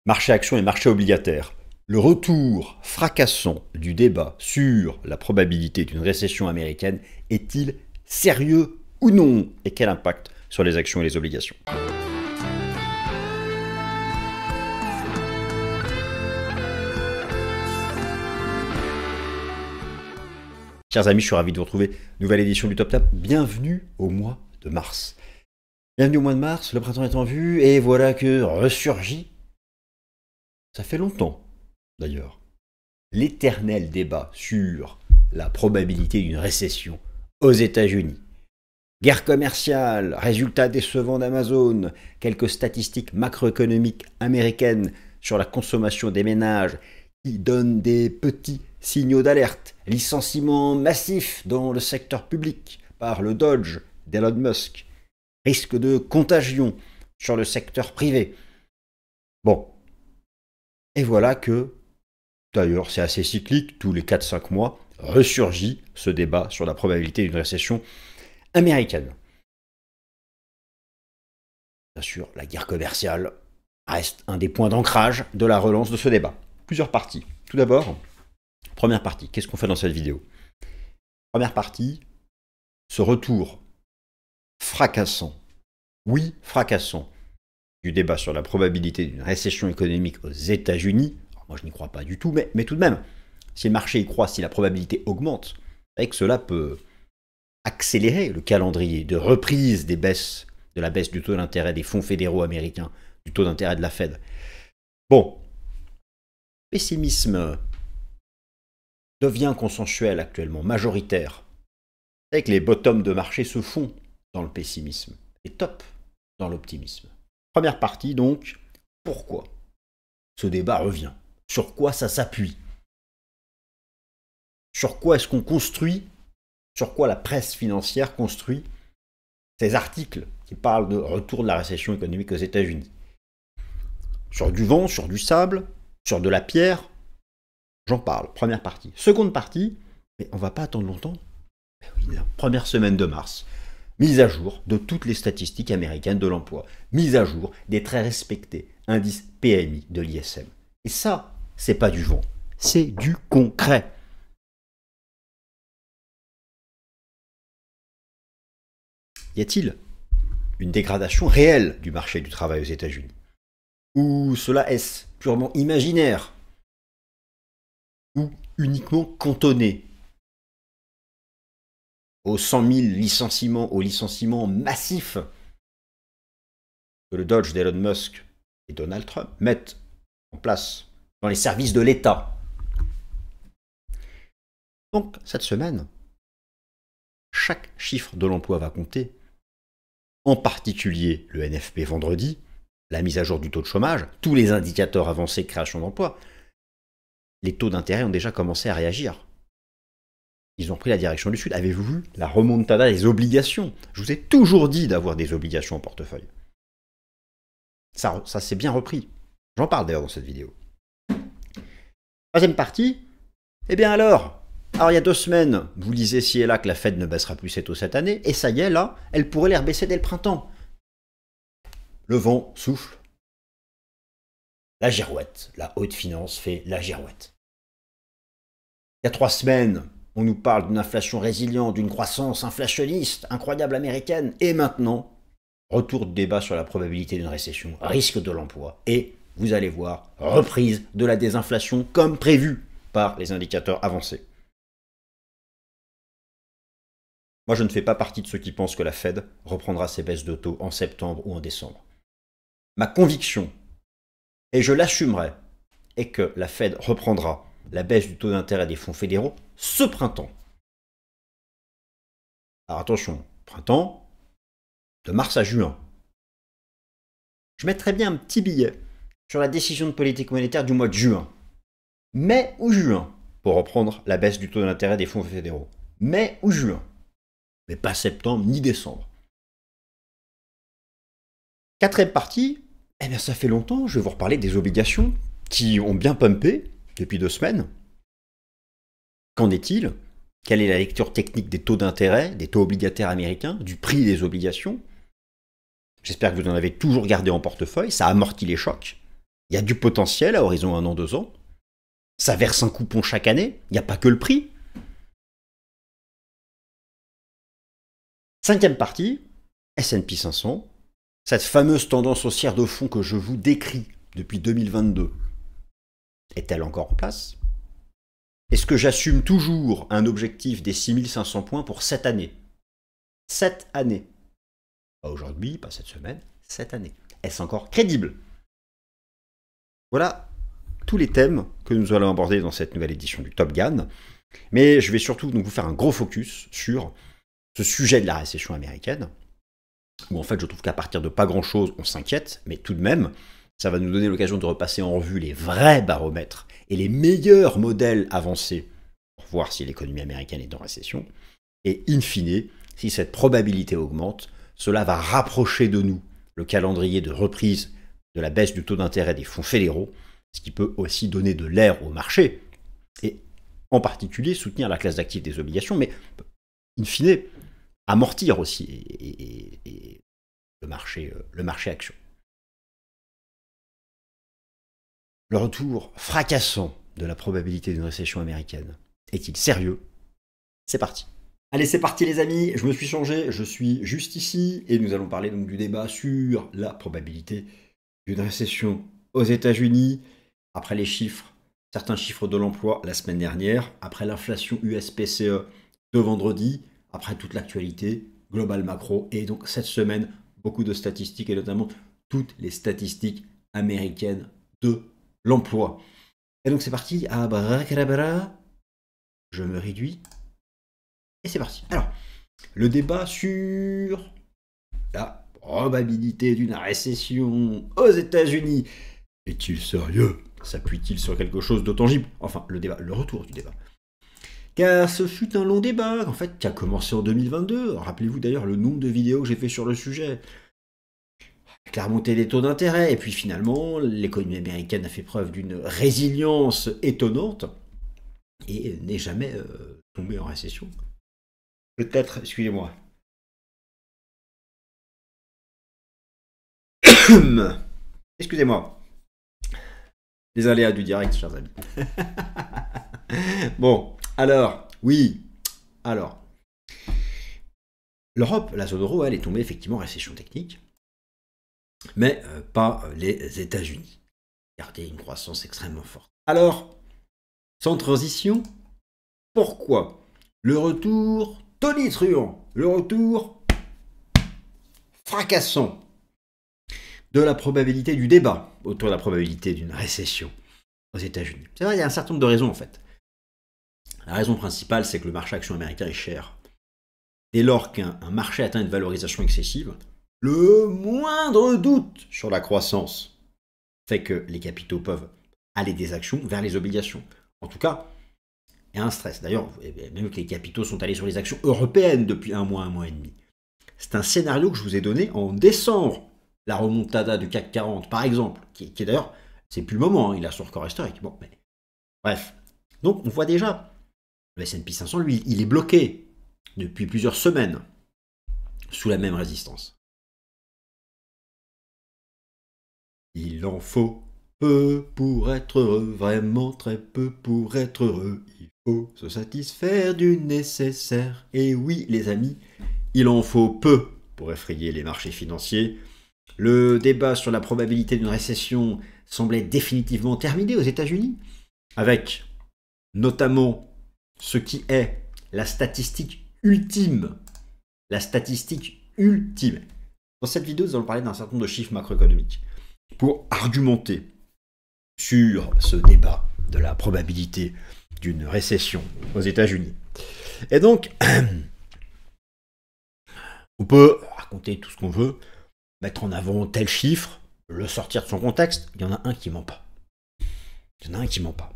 Marché actions et marché obligataire. Le retour fracassant du débat sur la probabilité d'une récession américaine est-il sérieux ou non? Et quel impact sur les actions et les obligations? Chers amis, je suis ravi de vous retrouver. Nouvelle édition du Top Tap. Bienvenue au mois de mars. Bienvenue au mois de mars, le printemps est en vue, et voilà que ressurgit, ça fait longtemps d'ailleurs, l'éternel débat sur la probabilité d'une récession aux États-Unis. Guerre commerciale, résultats décevants d'Amazon, quelques statistiques macroéconomiques américaines sur la consommation des ménages qui donnent des petits signaux d'alerte, licenciements massifs dans le secteur public par le Dodge d'Elon Musk, risque de contagion sur le secteur privé. Bon, et voilà que, d'ailleurs c'est assez cyclique, tous les 4-5 mois, ressurgit ce débat sur la probabilité d'une récession américaine. Bien sûr, la guerre commerciale reste un des points d'ancrage de la relance de ce débat. Plusieurs parties. Tout d'abord, première partie, qu'est-ce qu'on fait dans cette vidéo? Première partie, ce retour fracassant, oui fracassant, du débat sur la probabilité d'une récession économique aux États-Unis. Moi je n'y crois pas du tout, mais tout de même, si le marché y croit, si la probabilité augmente, avec cela peut accélérer le calendrier de reprise des baisses, de la baisse du taux d'intérêt des fonds fédéraux américains, du taux d'intérêt de la Fed. Bon, pessimisme devient consensuel actuellement, majoritaire. Avec les bottoms de marché se font dans le pessimisme et top dans l'optimisme. Première partie donc, pourquoi ce débat revient? Sur quoi ça s'appuie? Sur quoi est-ce qu'on construit? Sur quoi la presse financière construit ces articles qui parlent de retour de la récession économique aux États-Unis? Sur du vent, sur du sable, sur de la pierre? J'en parle, première partie. Seconde partie, mais on ne va pas attendre longtemps. Oui, première semaine de mars. Mise à jour de toutes les statistiques américaines de l'emploi. Mise à jour des très respectés indices PMI de l'ISM. Et ça, c'est pas du vent, c'est du concret. Y a-t-il une dégradation réelle du marché du travail aux États-Unis? Ou cela est-ce purement imaginaire? Ou uniquement cantonné aux 100 000 licenciements, aux licenciements massifs que le Dodge d'Elon Musk et Donald Trump mettent en place dans les services de l'État. Donc, cette semaine, chaque chiffre de l'emploi va compter, en particulier le NFP vendredi, la mise à jour du taux de chômage, tous les indicateurs avancés de création d'emplois. Les taux d'intérêt ont déjà commencé à réagir. Ils ont pris la direction du Sud. Avez-vous vu la remontada des obligations? Je vous ai toujours dit d'avoir des obligations en portefeuille. Ça s'est bien repris. J'en parle d'ailleurs dans cette vidéo. Troisième partie. Eh bien alors, il y a 2 semaines, vous disiez ci et là que la Fed ne baissera plus ses taux cette année, et ça y est, là, elle pourrait les rebaisser dès le printemps. Le vent souffle. La girouette. La haute finance fait la girouette. Il y a 3 semaines, on nous parle d'une inflation résiliente, d'une croissance inflationniste incroyable américaine. Et maintenant, retour de débat sur la probabilité d'une récession, risque de l'emploi. Et, vous allez voir, reprise de la désinflation comme prévu par les indicateurs avancés. Moi, je ne fais pas partie de ceux qui pensent que la Fed reprendra ses baisses de taux en septembre ou en décembre. Ma conviction, et je l'assumerai, est que la Fed reprendra la baisse du taux d'intérêt des fonds fédéraux ce printemps. Alors attention, printemps, de mars à juin. Je mettrais bien un petit billet sur la décision de politique monétaire du mois de juin. Mai ou juin, pour reprendre la baisse du taux d'intérêt des fonds fédéraux. Mai ou juin. Mais pas septembre ni décembre. Quatrième partie, eh bien ça fait longtemps, je vais vous reparler des obligations qui ont bien pumpé depuis 2 semaines. Qu'en est-il? Quelle est la lecture technique des taux d'intérêt, des taux obligataires américains, du prix des obligations? J'espère que vous en avez toujours gardé en portefeuille, ça amortit les chocs. Il y a du potentiel à horizon 1 an, 2 ans. Ça verse un coupon chaque année. Il n'y a pas que le prix. Cinquième partie, S&P 500. Cette fameuse tendance haussière de fond que je vous décris depuis 2022. Est-elle encore en place? Est-ce que j'assume toujours un objectif des 6500 points pour cette année? Cette année. Pas aujourd'hui, pas cette semaine, cette année. Est-ce encore crédible? Voilà tous les thèmes que nous allons aborder dans cette nouvelle édition du Top Gun. Mais je vais surtout donc vous faire un gros focus sur ce sujet de la récession américaine, où en fait je trouve qu'à partir de pas grand-chose, on s'inquiète, mais tout de même, ça va nous donner l'occasion de repasser en revue les vrais baromètres et les meilleurs modèles avancés pour voir si l'économie américaine est en récession. Et in fine, si cette probabilité augmente, cela va rapprocher de nous le calendrier de reprise de la baisse du taux d'intérêt des fonds fédéraux, ce qui peut aussi donner de l'air au marché, et en particulier soutenir la classe d'actifs des obligations, mais in fine, amortir aussi et le marché action. Le retour fracassant de la probabilité d'une récession américaine est-il sérieux? C'est parti. Allez, c'est parti les amis, je me suis changé, je suis juste ici, et nous allons parler donc du débat sur la probabilité d'une récession aux États-Unis, après les chiffres, certains chiffres de l'emploi la semaine dernière, après l'inflation US-PCE de vendredi, après toute l'actualité, global macro, et donc cette semaine, beaucoup de statistiques, et notamment toutes les statistiques américaines de l'emploi. Et donc c'est parti, abracadabra, je me réduis, et c'est parti. Alors, le débat sur la probabilité d'une récession aux États-Unis. Est-il sérieux? S'appuie-t-il sur quelque chose de tangible? Enfin, le débat, le retour du débat. Car ce fut un long débat, en fait, qui a commencé en 2022. Rappelez-vous d'ailleurs le nombre de vidéos que j'ai fait sur le sujet. Avec la remontée des taux d'intérêt, et puis finalement, l'économie américaine a fait preuve d'une résilience étonnante et n'est jamais tombée en récession. Peut-être, excusez-moi. Excusez-moi. Les aléas du direct, chers amis. Bon, alors, oui. Alors, l'Europe, la zone euro, elle est tombée effectivement en récession technique, mais pas les États-Unis. Regardez, une croissance extrêmement forte. Alors, sans transition, pourquoi le retour tonitruant, le retour fracassant de la probabilité du débat autour de la probabilité d'une récession aux États-Unis? C'est vrai, il y a un certain nombre de raisons en fait. La raison principale, c'est que le marché action américain est cher. Dès lors qu'un marché atteint une valorisation excessive, le moindre doute sur la croissance fait que les capitaux peuvent aller des actions vers les obligations. En tout cas, il y a un stress. D'ailleurs, même que les capitaux sont allés sur les actions européennes depuis un mois et demi. C'est un scénario que je vous ai donné en décembre. La remontada du CAC 40, par exemple, qui est d'ailleurs, c'est plus le moment, hein, il a son record historique. Bon, mais bref. Donc, on voit déjà, le S&P 500, lui, il est bloqué depuis plusieurs semaines sous la même résistance. Il en faut peu pour être heureux, vraiment très peu pour être heureux. Il faut se satisfaire du nécessaire. Et oui, les amis, il en faut peu pour effrayer les marchés financiers. Le débat sur la probabilité d'une récession semblait définitivement terminé aux États-Unis, avec notamment ce qui est la statistique ultime. La statistique ultime. Dans cette vidéo, nous allons parler d'un certain nombre de chiffres macroéconomiques pour argumenter sur ce débat de la probabilité d'une récession aux États-Unis. Et donc, on peut raconter tout ce qu'on veut, mettre en avant tel chiffre, le sortir de son contexte, il y en a un qui ment pas. Il y en a un qui ment pas.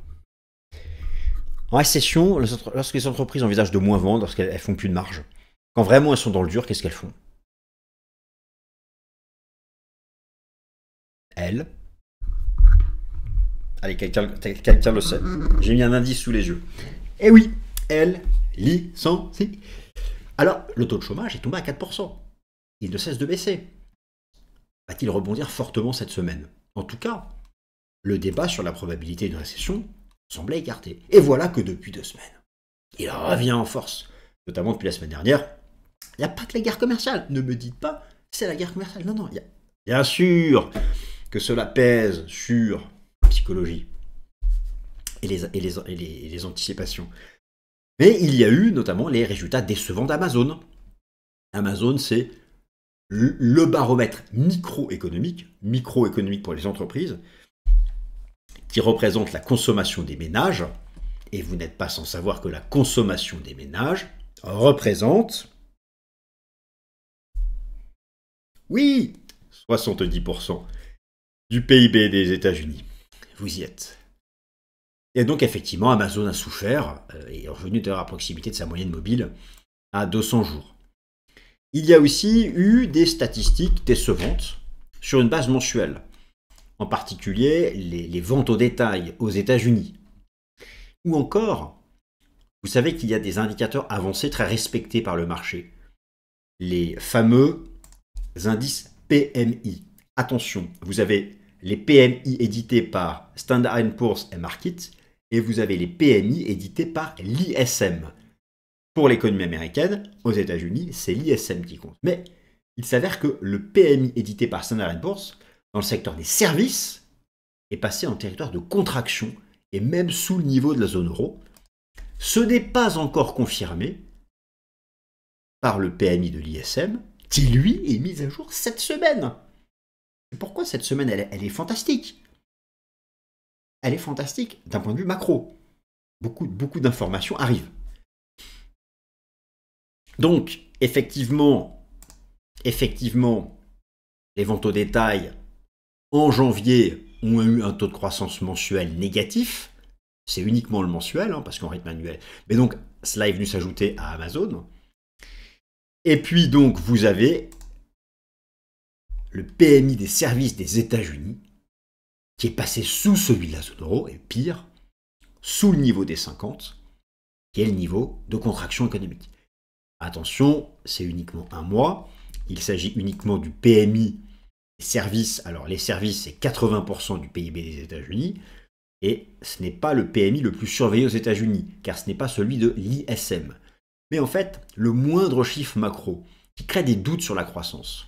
En récession, lorsque les entreprises envisagent de moins vendre, lorsqu'elles font plus de marge, quand vraiment elles sont dans le dur, qu'est-ce qu'elles font? Elles. Allez, quelqu'un le sait. J'ai mis un indice sous les yeux. Eh oui, elles licencient. Alors, le taux de chômage est tombé à 4%. Il ne cesse de baisser. Va-t-il rebondir fortement cette semaine? En tout cas, le débat sur la probabilité d'une récession semblait écarté. Et voilà que depuis 2 semaines, il revient en force, notamment depuis la semaine dernière. Il n'y a pas que la guerre commerciale. Ne me dites pas, c'est la guerre commerciale. Non, il y a bien sûr que cela pèse sur la psychologie et les anticipations. Mais il y a eu notamment les résultats décevants d'Amazon. Amazon, c'est le baromètre microéconomique pour les entreprises, qui représente la consommation des ménages. Et vous n'êtes pas sans savoir que la consommation des ménages représente, oui, 70% du PIB des États-Unis. Vous y êtes. Et donc effectivement, Amazon a souffert et est revenu d'ailleurs à proximité de sa moyenne mobile à 200 jours. Il y a aussi eu des statistiques décevantes sur une base mensuelle, en particulier les ventes au détail aux États-Unis. Ou encore, vous savez qu'il y a des indicateurs avancés très respectés par le marché, les fameux indices PMI. Attention, vous avez les PMI édités par Standard & Poor's et Markit, et vous avez les PMI édités par l'ISM. Pour l'économie américaine, aux États-Unis, c'est l'ISM qui compte. Mais il s'avère que le PMI édité par Standard & Poor's, dans le secteur des services, est passé en territoire de contraction, et même sous le niveau de la zone euro. Ce n'est pas encore confirmé par le PMI de l'ISM, qui lui est mis à jour cette semaine. Et pourquoi cette semaine, elle est fantastique? Elle est fantastique d'un point de vue macro. Beaucoup d'informations arrivent. Donc, effectivement, les ventes au détail en janvier ont eu un taux de croissance mensuel négatif. C'est uniquement le mensuel, parce qu'en rythme annuel. Mais donc, cela est venu s'ajouter à Amazon. Et puis donc, vous avez le PMI des services des États-Unis, qui est passé sous celui de la zone euro, et pire, sous le niveau des 50, qui est le niveau de contraction économique. Attention, c'est uniquement un mois. Il s'agit uniquement du PMI des services. Alors, les services, c'est 80% du PIB des États-Unis. Et ce n'est pas le PMI le plus surveillé aux États-Unis, car ce n'est pas celui de l'ISM. Mais en fait, le moindre chiffre macro qui crée des doutes sur la croissance,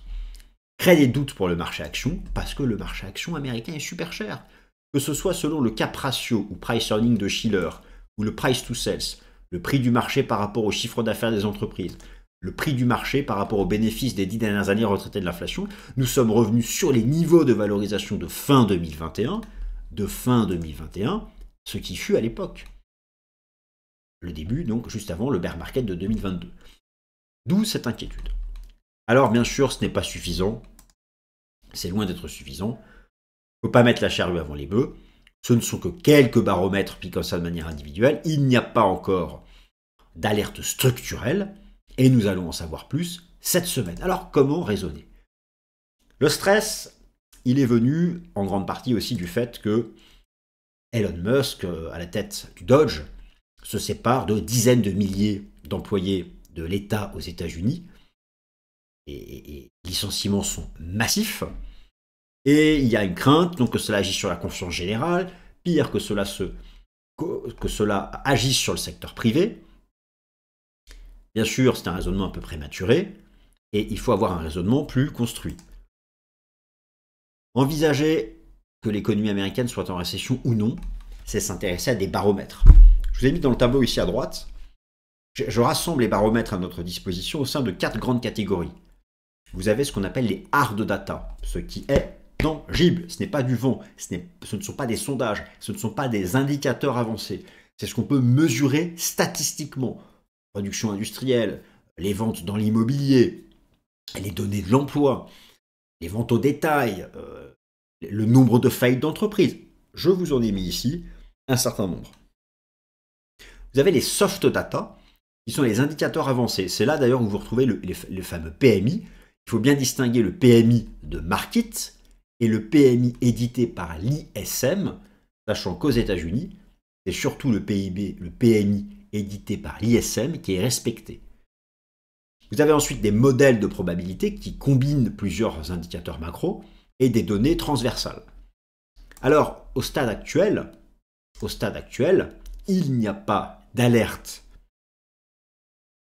crée des doutes pour le marché action, parce que le marché action américain est super cher. Que ce soit selon le cap ratio ou price earning de Shiller, ou le price to sales, le prix du marché par rapport au chiffre d'affaires des entreprises, le prix du marché par rapport aux bénéfices des 10 dernières années retraités de l'inflation, nous sommes revenus sur les niveaux de valorisation de fin 2021, ce qui fut à l'époque le début, donc juste avant le bear market de 2022. D'où cette inquiétude. Alors bien sûr, ce n'est pas suffisant, c'est loin d'être suffisant, il ne faut pas mettre la charrue avant les bœufs, ce ne sont que quelques baromètres pris comme ça de manière individuelle, il n'y a pas encore d'alerte structurelle, et nous allons en savoir plus cette semaine. Alors comment raisonner? Le stress, il est venu en grande partie aussi du fait que Elon Musk, à la tête du Dodge, se sépare de dizaines de milliers d'employés de l'État aux États-Unis. Et les licenciements sont massifs. Et il y a une crainte donc, que cela agisse sur la confiance générale, pire que cela agisse sur le secteur privé. Bien sûr, c'est un raisonnement un peu prématuré, et il faut avoir un raisonnement plus construit. Envisager que l'économie américaine soit en récession ou non, c'est s'intéresser à des baromètres. Je vous ai mis dans le tableau ici à droite, je rassemble les baromètres à notre disposition au sein de 4 grandes catégories. Vous avez ce qu'on appelle les hard data, ce qui est tangible, ce n'est pas du vent, ce ne sont pas des sondages, ce ne sont pas des indicateurs avancés, c'est ce qu'on peut mesurer statistiquement. Production industrielle, les ventes dans l'immobilier, les données de l'emploi, les ventes au détail, le nombre de faillites d'entreprises. Je vous en ai mis ici un certain nombre. Vous avez les soft data, qui sont les indicateurs avancés. C'est là d'ailleurs où vous retrouvez le fameux PMI. Il faut bien distinguer le PMI de Markit et le PMI édité par l'ISM, sachant qu'aux États-Unis, c'est surtout le PMI édité par l'ISM qui est respecté. Vous avez ensuite des modèles de probabilité qui combinent plusieurs indicateurs macro et des données transversales. Alors, au stade actuel, il n'y a pas d'alerte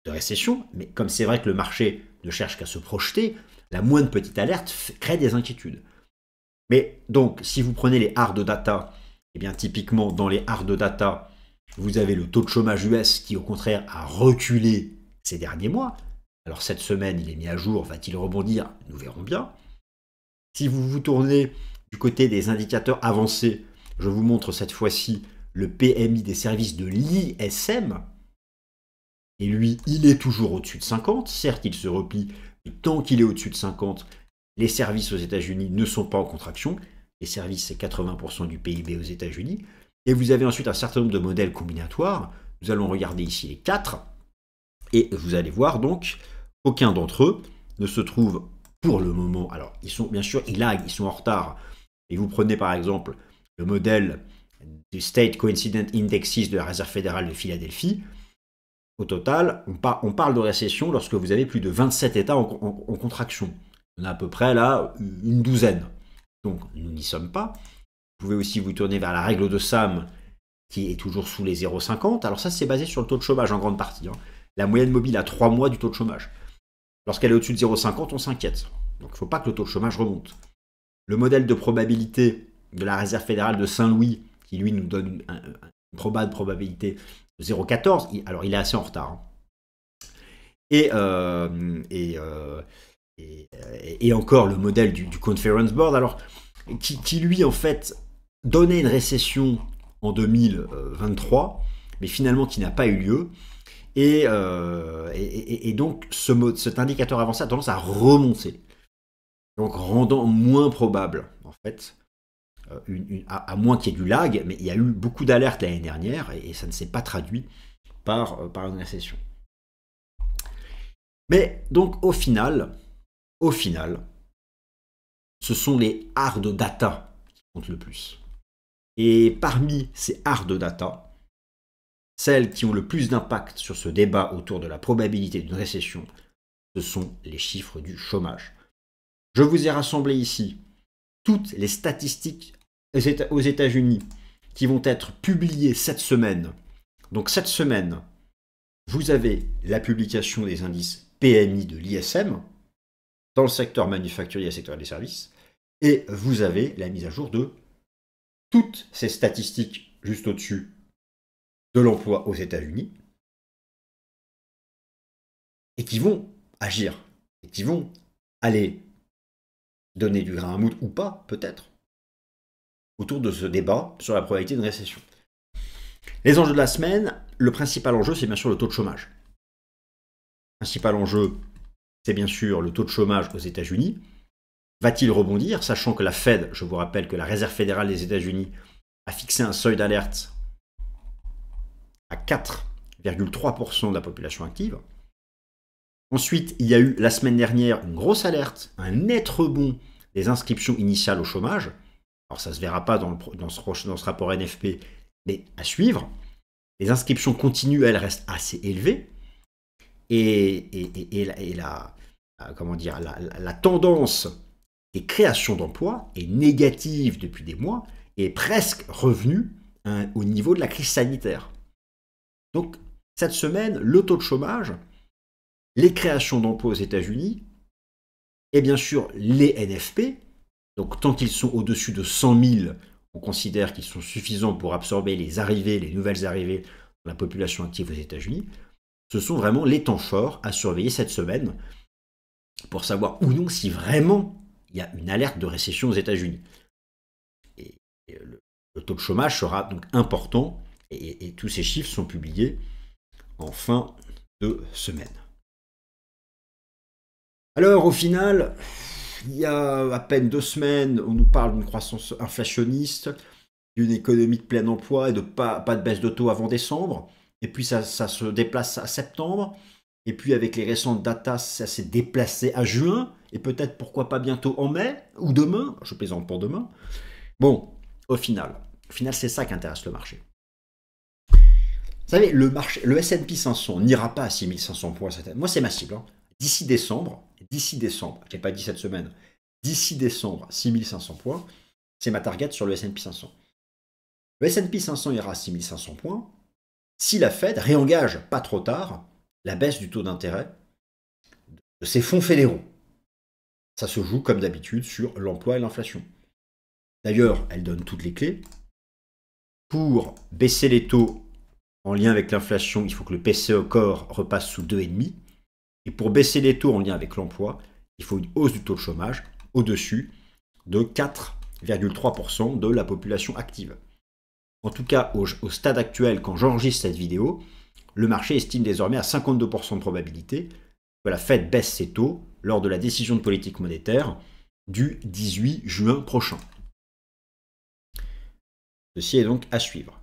de récession, mais comme c'est vrai que le marché ne cherche qu'à se projeter, la moindre petite alerte crée des inquiétudes. Mais donc, si vous prenez les hard data, eh bien typiquement dans les hard data, vous avez le taux de chômage US qui au contraire a reculé ces derniers mois. Alors cette semaine, il est mis à jour, va-t-il rebondir? Nous verrons bien. Si vous vous tournez du côté des indicateurs avancés, je vous montre cette fois-ci le PMI des services de l'ISM. Et lui, il est toujours au-dessus de 50. Certes, il se replie, mais tant qu'il est au-dessus de 50, les services aux États-Unis ne sont pas en contraction. Les services, c'est 80% du PIB aux États-Unis. Et vous avez ensuite un certain nombre de modèles combinatoires. Nous allons regarder ici les 4. Et vous allez voir donc, aucun d'entre eux ne se trouve pour le moment. Alors, ils sont bien sûr, ils laguent, ils sont en retard. Et vous prenez par exemple le modèle du State Coincident Indexes de la Réserve fédérale de Philadelphie. Au total, on parle de récession lorsque vous avez plus de 27 États en contraction. On a à peu près là une douzaine. Donc, nous n'y sommes pas. Vous pouvez aussi vous tourner vers la règle de Sam, qui est toujours sous les 0,50. Alors ça, c'est basé sur le taux de chômage en grande partie. La moyenne mobile à 3 mois du taux de chômage. Lorsqu'elle est au-dessus de 0,50, on s'inquiète. Donc il ne faut pas que le taux de chômage remonte. Le modèle de probabilité de la Réserve fédérale de Saint-Louis, qui lui nous donne une probabilité de 0,14, alors il est assez en retard. Et encore le modèle du Conference Board, alors, qui lui en fait donnait une récession en 2023, mais finalement qui n'a pas eu lieu. Et donc cet indicateur avancé a tendance à remonter, donc rendant moins probable en fait, à moins qu'il y ait du lag, mais il y a eu beaucoup d'alertes l'année dernière et ça ne s'est pas traduit par une récession. Mais donc au final, ce sont les hard data qui comptent le plus. Et parmi ces hard data, celles qui ont le plus d'impact sur ce débat autour de la probabilité d'une récession, ce sont les chiffres du chômage. Je vous ai rassemblé ici toutes les statistiques aux États-Unis qui vont être publiées cette semaine. Donc cette semaine, vous avez la publication des indices PMI de l'ISM dans le secteur manufacturier et le secteur des services, et vous avez la mise à jour de toutes ces statistiques juste au-dessus de l'emploi aux États-Unis, et qui vont agir, et qui vont aller donner du grain à moudre ou pas, peut-être, autour de ce débat sur la probabilité d'une récession. Les enjeux de la semaine, le principal enjeu, c'est bien sûr le taux de chômage. Le principal enjeu, c'est bien sûr le taux de chômage aux États-Unis. Va-t-il rebondir, sachant que la Fed, je vous rappelle que la Réserve fédérale des États-Unis a fixé un seuil d'alerte à 4,3% de la population active. Ensuite, il y a eu la semaine dernière une grosse alerte, un net rebond des inscriptions initiales au chômage. Alors ça ne se verra pas dans ce rapport NFP, mais à suivre. Les inscriptions continues, elles restent assez élevées. Et la tendance des créations d'emplois est négative depuis des mois et est presque revenue au niveau de la crise sanitaire. Donc, cette semaine, le taux de chômage, les créations d'emplois aux États-Unis et bien sûr les NFP, donc tant qu'ils sont au-dessus de 100 000, on considère qu'ils sont suffisants pour absorber les nouvelles arrivées dans la population active aux États-Unis. Ce sont vraiment les temps forts à surveiller cette semaine pour savoir ou non si vraiment il y a une alerte de récession aux États-Unis. Et le taux de chômage sera donc important et tous ces chiffres sont publiés en fin de semaine. Alors au final, il y a à peine 2 semaines, on nous parle d'une croissance inflationniste, d'une économie de plein emploi et de pas de baisse de taux avant décembre. Et puis ça se déplace à septembre. Et puis avec les récentes datas, ça s'est déplacé à juin. Et peut-être pourquoi pas bientôt en mai ou demain. Je plaisante pour demain. Bon, au final c'est ça qui intéresse le marché. Vous savez, le S&P 500 n'ira pas à 6500 points cette année. Moi, c'est ma cible. D'ici décembre, je n'ai pas dit cette semaine, d'ici décembre, 6500 points. C'est ma target sur le S&P 500. Le S&P 500 ira à 6500 points si la Fed réengage, pas trop tard, la baisse du taux d'intérêt de ses fonds fédéraux. Ça se joue comme d'habitude sur l'emploi et l'inflation. D'ailleurs, elle donne toutes les clés. Pour baisser les taux en lien avec l'inflation, il faut que le PCE Core repasse sous 2,5. Et pour baisser les taux en lien avec l'emploi, il faut une hausse du taux de chômage au-dessus de 4,3% de la population active. En tout cas, au stade actuel, quand j'enregistre cette vidéo, le marché estime désormais à 52% de probabilité que la Fed baisse ses taux lors de la décision de politique monétaire du 18 juin prochain. Ceci est donc à suivre.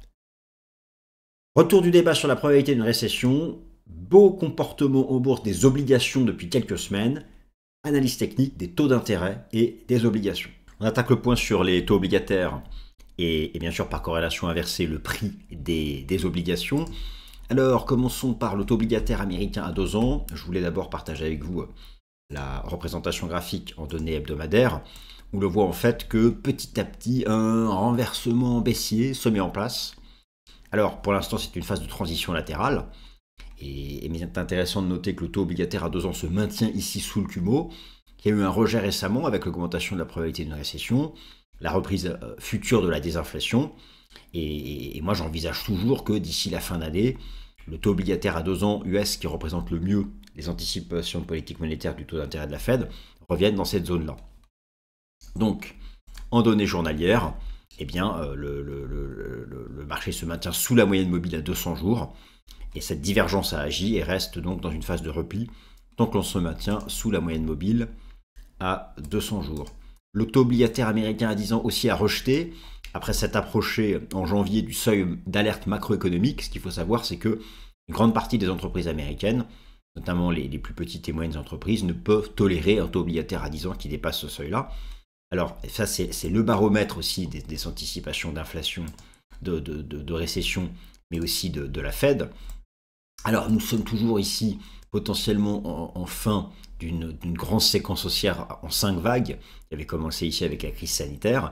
Retour du débat sur la probabilité d'une récession, beau comportement en bourse des obligations depuis quelques semaines, analyse technique des taux d'intérêt et des obligations. On attaque le point sur les taux obligataires et bien sûr par corrélation inversée le prix des obligations. Alors commençons par le taux obligataire américain à 2 ans. Je voulais d'abord partager avec vous la représentation graphique en données hebdomadaires. On le voit en fait que petit à petit un renversement baissier se met en place. Alors pour l'instant c'est une phase de transition latérale. Et il est intéressant de noter que le taux obligataire à 2 ans se maintient ici sous le cumul. Il y a eu un rejet récemment avec l'augmentation de la probabilité d'une récession, la reprise future de la désinflation. Et moi, j'envisage toujours que d'ici la fin d'année, le taux obligataire à 2 ans US, qui représente le mieux les anticipations de politique monétaire du taux d'intérêt de la Fed, revienne dans cette zone-là. Donc, en données journalières, eh bien, le marché se maintient sous la moyenne mobile à 200 jours. Et cette divergence a agi et reste donc dans une phase de repli tant que l'on se maintient sous la moyenne mobile à 200 jours. Le taux obligataire américain à 10 ans aussi a rejeté, après s'être approché en janvier du seuil d'alerte macroéconomique. Ce qu'il faut savoir, c'est que une grande partie des entreprises américaines, notamment les plus petites et moyennes entreprises, ne peuvent tolérer un taux obligataire à 10 ans qui dépasse ce seuil-là. Alors ça, c'est le baromètre aussi des anticipations d'inflation, de récession, mais aussi de la Fed. Alors nous sommes toujours ici potentiellement en fin d'une grande séquence haussière en 5 vagues, qui avait commencé ici avec la crise sanitaire.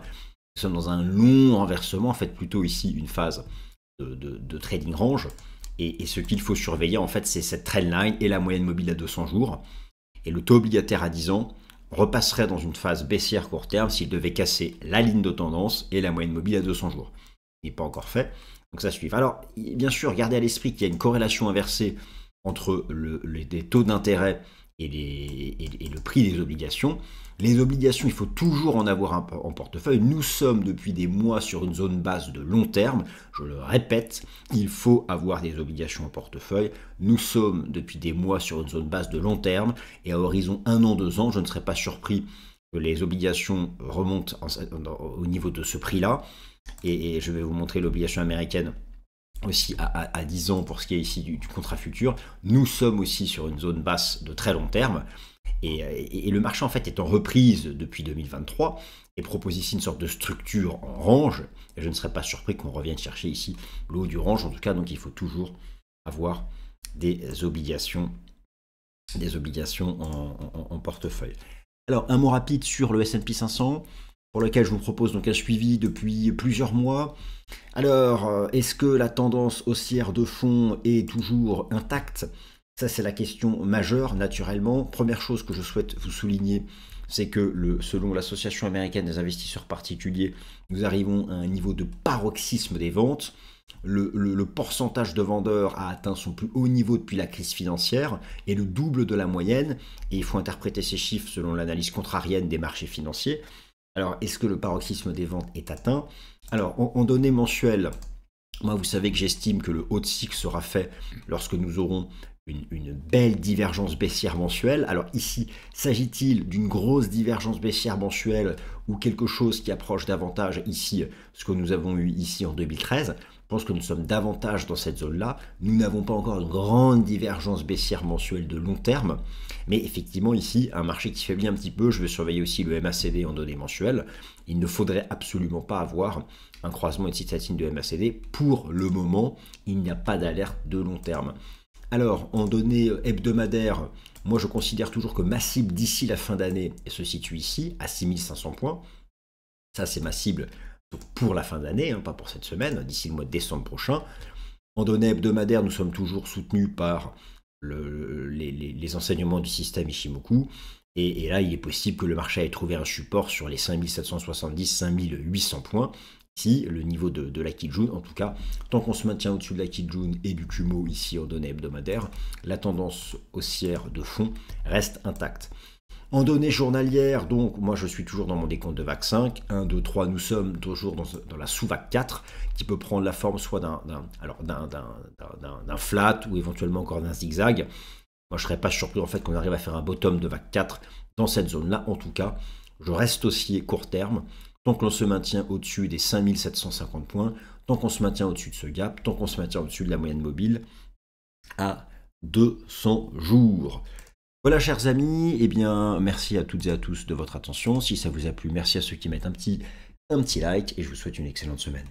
Nous sommes dans un long renversement, en fait plutôt ici une phase de trading range. Et ce qu'il faut surveiller, en fait, c'est cette trendline et la moyenne mobile à 200 jours. Et le taux obligataire à 10 ans repasserait dans une phase baissière court terme s'il devait casser la ligne de tendance et la moyenne mobile à 200 jours. Il n'est pas encore fait, donc ça suit. Alors, bien sûr, gardez à l'esprit qu'il y a une corrélation inversée entre les taux d'intérêt et le prix des obligations. Les obligations, il faut toujours en avoir en portefeuille. Nous sommes depuis des mois sur une zone basse de long terme. Je le répète, il faut avoir des obligations en portefeuille. Nous sommes depuis des mois sur une zone basse de long terme. Et à horizon 1 an, 2 ans, je ne serais pas surpris que les obligations remontent au niveau de ce prix-là. Et je vais vous montrer l'obligation américaine aussi à 10 ans pour ce qui est ici du contrat futur. Nous sommes aussi sur une zone basse de très long terme. Et le marché en fait est en reprise depuis 2023 et propose ici une sorte de structure en range. Et je ne serais pas surpris qu'on revienne chercher ici le haut du range. En tout cas, donc il faut toujours avoir des obligations en portefeuille. Alors un mot rapide sur le S&P 500 pour lequel je vous propose donc un suivi depuis plusieurs mois. Alors, est-ce que la tendance haussière de fond est toujours intacte ? Ça, c'est la question majeure, naturellement. Première chose que je souhaite vous souligner, c'est que selon l'Association américaine des investisseurs particuliers, nous arrivons à un niveau de paroxysme des ventes. Le pourcentage de vendeurs a atteint son plus haut niveau depuis la crise financière et le double de la moyenne. Et il faut interpréter ces chiffres selon l'analyse contrarienne des marchés financiers. Alors, est-ce que le paroxysme des ventes est atteint ? Alors, en données mensuelles, moi, vous savez que j'estime que le haut de cycle sera fait lorsque nous aurons une belle divergence baissière mensuelle. Alors ici, s'agit-il d'une grosse divergence baissière mensuelle ou quelque chose qui approche davantage ici ce que nous avons eu ici en 2013 ? Je pense que nous sommes davantage dans cette zone-là. Nous n'avons pas encore une grande divergence baissière mensuelle de long terme. Mais effectivement, ici, un marché qui faiblit un petit peu. Je vais surveiller aussi le MACD en données mensuelles. Il ne faudrait absolument pas avoir un croisement ici-statine de MACD. Pour le moment, il n'y a pas d'alerte de long terme. Alors, en données hebdomadaires, moi je considère toujours que ma cible d'ici la fin d'année se situe ici, à 6500 points. Ça, c'est ma cible pour la fin d'année, pas pour cette semaine, d'ici le mois de décembre prochain. En données hebdomadaires, nous sommes toujours soutenus par les enseignements du système Ishimoku. Et là, il est possible que le marché ait trouvé un support sur les 5770-5800 points. Ici, le niveau de la Kijun, en tout cas, tant qu'on se maintient au-dessus de la Kijun et du Kumo ici en données hebdomadaires, la tendance haussière de fond reste intacte. En données journalières, donc, moi je suis toujours dans mon décompte de vague 5. 1, 2, 3, nous sommes toujours dans la sous-vague 4, qui peut prendre la forme soit d'un flat ou éventuellement encore d'un zigzag. Moi je ne serais pas surpris en fait qu'on arrive à faire un bottom de vague 4 dans cette zone-là. En tout cas, je reste haussier court terme. Tant qu'on se maintient au-dessus des 5750 points, tant qu'on se maintient au-dessus de ce gap, tant qu'on se maintient au-dessus de la moyenne mobile à 200 jours. Voilà, chers amis, eh bien, merci à toutes et à tous de votre attention. Si ça vous a plu, merci à ceux qui mettent un petit like et je vous souhaite une excellente semaine.